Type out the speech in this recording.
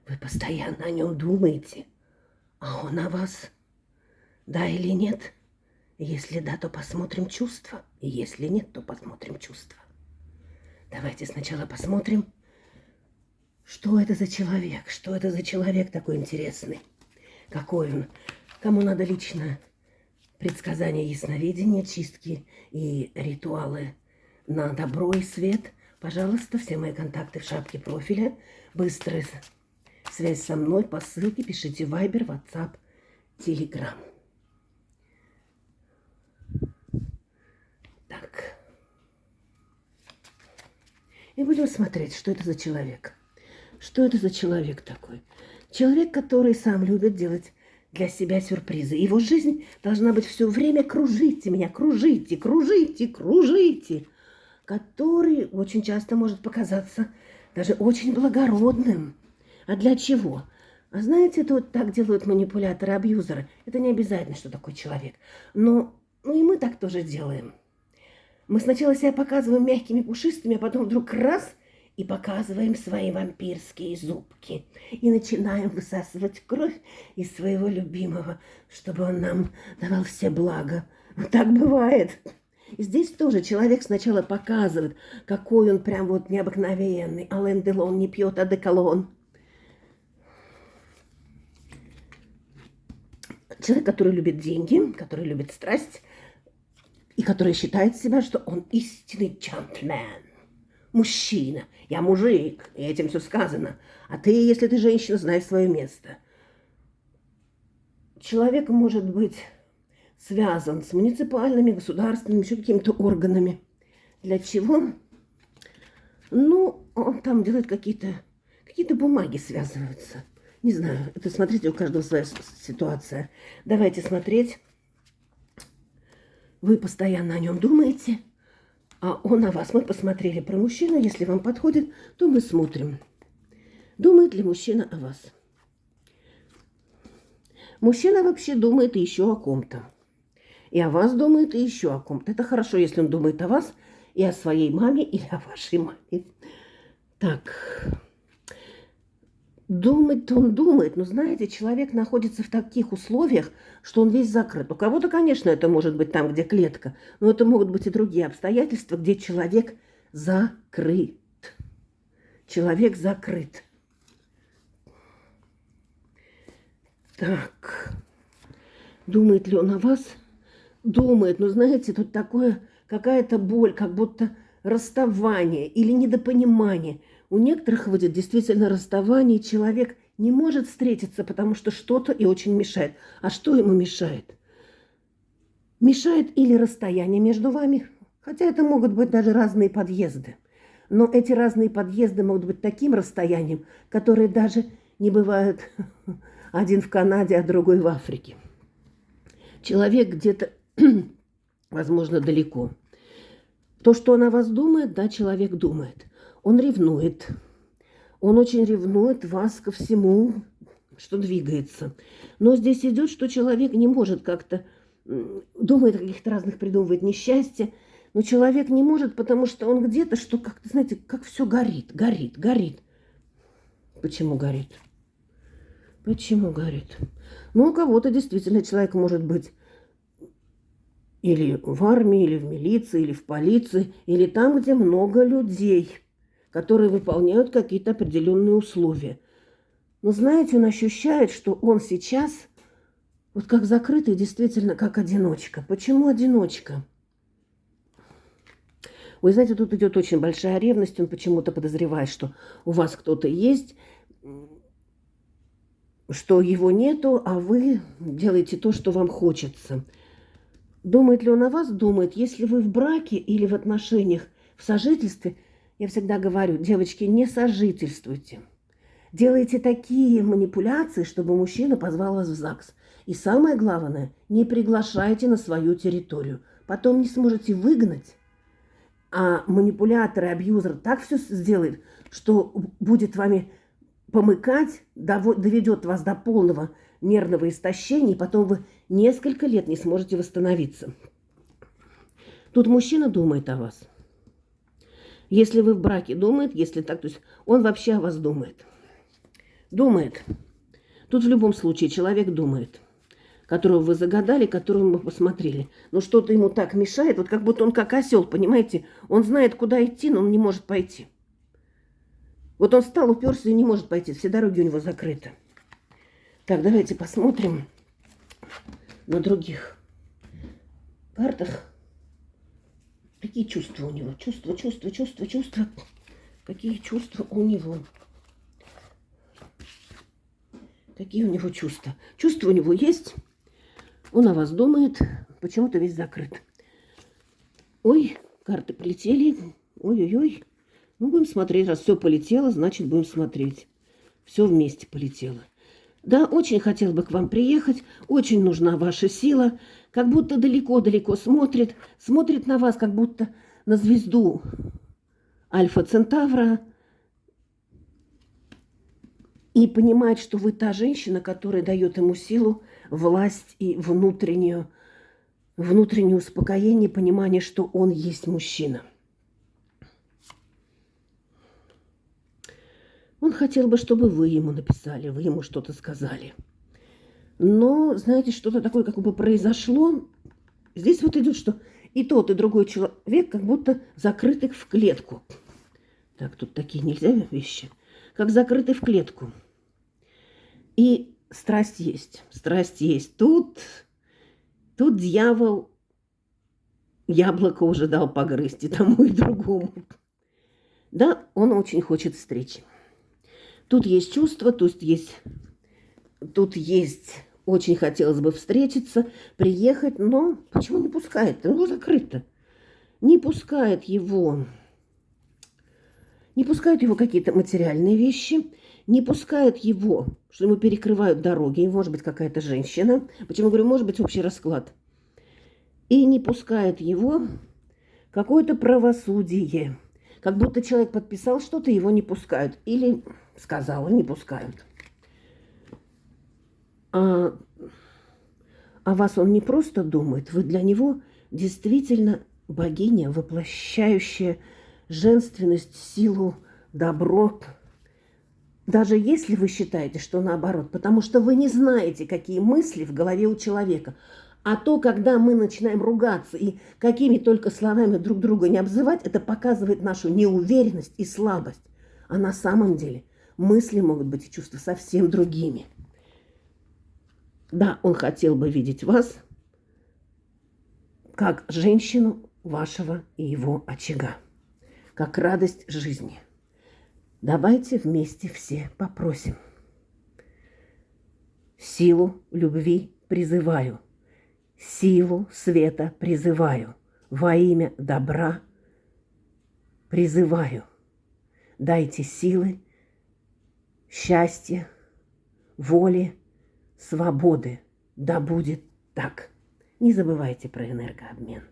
Вы постоянно о нем думаете, а он о вас. Да или нет? Если да, то посмотрим чувства. И если нет, то посмотрим чувства. Давайте сначала посмотрим, что это за человек. Что это за человек такой интересный. Какой он. Кому надо лично предсказания ясновидения, чистки и ритуалы на добро и свет. Пожалуйста, все мои контакты в шапке профиля. Быстрая связь со мной по ссылке. Пишите в Viber, WhatsApp, Telegram. Так. И будем смотреть, что это за человек. Что это за человек такой? Человек, который сам любит делать для себя сюрпризы. Его жизнь должна быть все время «кружите меня, кружите, кружите, кружите», который очень часто может показаться даже очень благородным. А для чего? А знаете, это вот так делают манипуляторы, абьюзеры. Это не обязательно, что такой человек. Но и мы так тоже делаем. Мы сначала себя показываем мягкими, пушистыми, а потом вдруг раз и показываем свои вампирские зубки. И начинаем высасывать кровь из своего любимого, чтобы он нам давал все блага. Вот так бывает. И здесь тоже человек сначала показывает, какой он прям вот необыкновенный. Ален Делон не пьет одеколон. Человек, который любит деньги, который любит страсть, и который считает себя, что он истинный джентльмен. Мужчина. Я мужик, и этим все сказано. А ты, если ты женщина, знай свое место. Человек может быть связан с муниципальными, государственными, еще какими-то органами. Для чего? Ну, он там делает какие-то бумаги связываются. Не знаю, это смотрите, у каждого своя ситуация. Давайте смотреть. Вы постоянно о нем думаете, а он о вас. Мы посмотрели про мужчину. Если вам подходит, то мы смотрим. Думает ли мужчина о вас? Мужчина вообще думает еще о ком-то. И о вас думает, и еще о ком-то. Это хорошо, если он думает о вас и о своей маме или о вашей маме. Так. Думать-то он думает, но, знаете, человек находится в таких условиях, что он весь закрыт. У кого-то, конечно, это может быть там, где клетка, но это могут быть и другие обстоятельства, где человек закрыт. Человек закрыт. Так. Думает ли он о вас? Думает, но, знаете, тут такое, какая-то боль, как будто расставание или недопонимание. У некоторых выйдет действительно расставание, человек не может встретиться, потому что что-то и очень мешает. А что ему мешает? Мешает или расстояние между вами, хотя это могут быть даже разные подъезды. Но эти разные подъезды могут быть таким расстоянием, которые даже не бывают один в Канаде, а другой в Африке. Человек где-то, возможно, далеко. То, что он о вас думает, да, человек думает. Он ревнует. Он очень ревнует вас ко всему, что двигается. Но здесь идет, что человек не может как-то, думает о каких-то разных, придумывает несчастья, но человек не может, потому что он где-то, что как-то, знаете, как все горит, горит, горит. Почему горит? Почему горит? Ну, у кого-то действительно человек может быть или в армии, или в милиции, или в полиции, или там, где много людей, которые выполняют какие-то определенные условия. Но, знаете, он ощущает, что он сейчас вот как закрытый, действительно, как одиночка. Почему одиночка? Вы знаете, тут идет очень большая ревность, он почему-то подозревает, что у вас кто-то есть, что его нету, а вы делаете то, что вам хочется. Думает ли он о вас? Думает. Если вы в браке или в отношениях, в сожительстве, я всегда говорю, девочки, не сожительствуйте. Делайте такие манипуляции, чтобы мужчина позвал вас в ЗАГС. И самое главное, не приглашайте на свою территорию. Потом не сможете выгнать. А манипулятор и абьюзер так все сделает, что будет вами помыкать, доведет вас до полного нервного истощения, и потом вы несколько лет не сможете восстановиться. Тут мужчина думает о вас. Если вы в браке, думает, если так, то есть он вообще о вас думает. Думает. Тут в любом случае человек думает, которого вы загадали, которого мы посмотрели. Но что-то ему так мешает, вот как будто он как осел, понимаете? Он знает, куда идти, но он не может пойти. Вот он встал, уперся и не может пойти. Все дороги у него закрыты. Так, давайте посмотрим на других картах. Какие чувства у него? Чувства. Какие чувства у него? Какие у него чувства? Чувства у него есть. Он о вас думает. Почему-то весь закрыт. Ой, карты полетели. Ой-ой-ой. Ну, будем смотреть. Раз все полетело, значит, будем смотреть. Все вместе полетело. Да, очень хотел бы к вам приехать. Очень нужна ваша сила. Как будто далеко-далеко смотрит. Смотрит на вас, как будто на звезду Альфа Центавра. И понимает, что вы та женщина, которая дает ему силу, власть и внутреннее успокоение, понимание, что он есть мужчина. Он хотел бы, чтобы вы ему написали, вы ему что-то сказали. Но, знаете, что-то такое как бы произошло. Здесь вот идет, что и тот, и другой человек как будто закрыты в клетку. Так, тут такие нельзя вещи. Как закрыты в клетку. И страсть есть. Страсть есть. Тут дьявол яблоко уже дал погрызть и тому, и другому. Да, он очень хочет встречи. Тут есть чувства, тут есть очень хотелось бы встретиться, приехать, но почему не пускает? Ну, закрыто. Не пускает его какие-то материальные вещи, не пускает его, что ему перекрывают дороги, может быть, какая-то женщина. Почему говорю, может быть, общий расклад. И не пускает его какое-то правосудие. Как будто человек подписал что-то, его не пускают. Или сказала, не пускают. А вас он не просто думает, вы для него действительно богиня, воплощающая женственность, силу, добро. Даже если вы считаете, что наоборот, потому что вы не знаете, какие мысли в голове у человека. А то, когда мы начинаем ругаться и какими только словами друг друга не обзывать, это показывает нашу неуверенность и слабость. А на самом деле мысли могут быть и чувства совсем другими. Да, он хотел бы видеть вас как женщину вашего и его очага, как радость жизни. Давайте вместе все попросим. Силу любви призываю, силу света призываю, во имя добра призываю. Дайте силы, счастья, воли, свободы. Да будет так. Не забывайте про энергообмен.